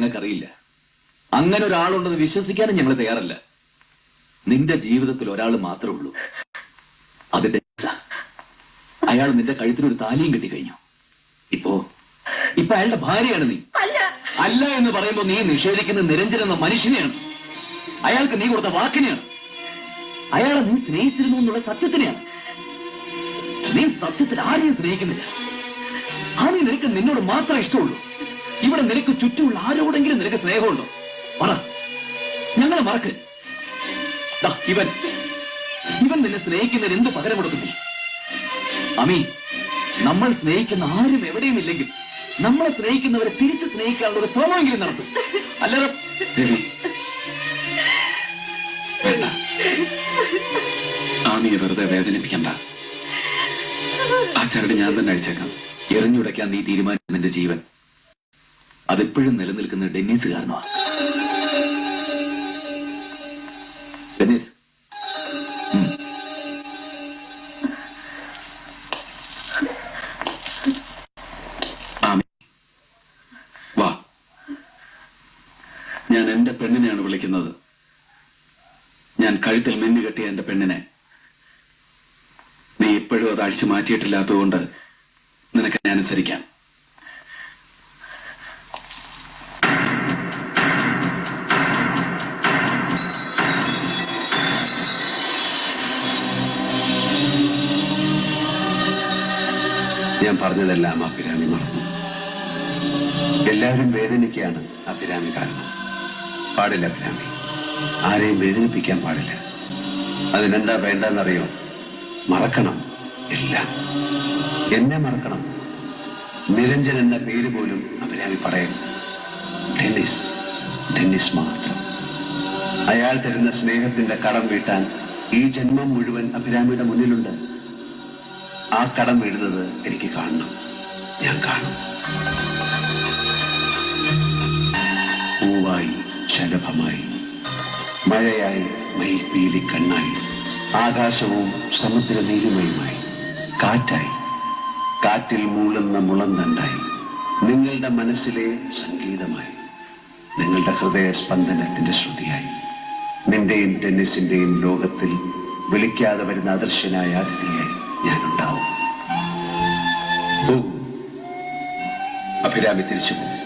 നിങ്ങൾക്കറിയില്ല. അങ്ങനെ ഒരാളുണ്ടെന്ന് വിശ്വസിക്കാനും ഞങ്ങൾ തയ്യാറല്ല. നിന്റെ ജീവിതത്തിൽ ഒരാൾ മാത്രമേ ഉള്ളൂ, അതിന്റെ അയാൾ നിന്റെ കഴുത്തിനൊരു താലിയും കെട്ടിക്കഴിഞ്ഞു. ഇപ്പൊ അയാളുടെ ഭാര്യയാണ് നീ. അല്ല എന്ന് പറയുമ്പോ നീ നിഷേധിക്കുന്ന നിരഞ്ജൻ എന്ന മനുഷ്യനെയാണ്. അയാൾക്ക് നീ കൊടുത്ത വാക്കിനെയാണ്. അയാളെ നീ സ്നേഹിച്ചിരുന്നു എന്നുള്ള സത്യത്തിനെയാണ്. നീ സത്യത്തിൽ ആരെയും സ്നേഹിക്കുന്നില്ല. ആരെയും നിനക്ക് നിന്നോട് മാത്രമേ ഇഷ്ടമുള്ളൂ. ഇവിടെ നിനക്ക് ചുറ്റുമുള്ള ആരോടെങ്കിലും നിനക്ക് സ്നേഹമുണ്ടോ? പറ, ഞങ്ങളെ മറക്ക്. ഇവൻ നിന്നെ സ്നേഹിക്കുന്നതിന് എന്ത് പകരം കൊടുക്കുന്നു? അമീ, നമ്മൾ സ്നേഹിക്കുന്ന ആരും എവിടെയും ഇല്ലെങ്കിൽ നമ്മളെ സ്നേഹിക്കുന്നവരെ തിരിച്ച് സ്നേഹിക്കാനുള്ള ഒരു ശ്രമമെങ്കിലും നടത്തും. അല്ലാതെ ആമിയെ വെറുതെ വേദനിപ്പിക്കണ്ട. ആ ചരട് ഞാൻ തന്നെ അഴിച്ചേക്കാം. എറിഞ്ഞുടയ്ക്കാൻ നീ തീരുമാനിച്ച നിന്റെ ജീവൻ അതെപ്പോഴും നിലനിൽക്കുന്ന ഡെന്നീസ് കാരണമാണ്. ഡെന്നീസ്, വാ. ഞാൻ എന്റെ പെണ്ണിനെയാണ് വിളിക്കുന്നത്. ഞാൻ കഴുത്തിൽ മിന്നു കെട്ടിയ എന്റെ പെണ്ണിനെ. നീ ഇപ്പോഴും അത് അഴിച്ചു മാറ്റിയിട്ടില്ലാത്തതുകൊണ്ട് നിനക്ക് ഞാൻ അനുസരിക്കാം. ഞാൻ പറഞ്ഞതെല്ലാം അഭിരാമി മറന്നു. എല്ലാവരും വേദനിക്കുകയാണ് അഭിരാമി കാരണം. പാടില്ല അഭിരാമി, ആരെയും വേദനിപ്പിക്കാൻ പാടില്ല. അതിനെന്താ വേണ്ടെന്നറിയോ? മറക്കണം എല്ലാം. എന്നെ മറക്കണം. നിരഞ്ജൻ എന്ന പേര് പോലും അഭിരാമി പറയണം. ഡെന്നിസ് മാത്രം. അയാൾ തരുന്ന സ്നേഹത്തിന്റെ കടം വീട്ടാൻ ഈ ജന്മം മുഴുവൻ അഭിരാമിയുടെ മുന്നിലുണ്ട്. ആ കടം വീഴുന്നത് എനിക്ക് കാണണം. ഞാൻ കാണും. പൂവായി, ശലഭമായി, മഴയായി, മയിൽപീലി കണ്ണായി, ആകാശവും സമുദ്ര നീലിമയുമായി, കാറ്റായി, കാറ്റിൽ മൂളുന്ന മുളന്തണ്ടായി, നിങ്ങളുടെ മനസ്സിലെ സംഗീതമായി, നിങ്ങളുടെ ഹൃദയ സ്പന്ദനത്തിന്റെ ശ്രുതിയായി, നിന്റെയും ഡെന്നിസിന്റെയും ലോകത്തിൽ വിളിക്കാതെ വരുന്ന അദർശനായ അതിഥിയായി ഞാനുണ്ടാവും. അഭിരാമി തിരിച്ചു പോകും.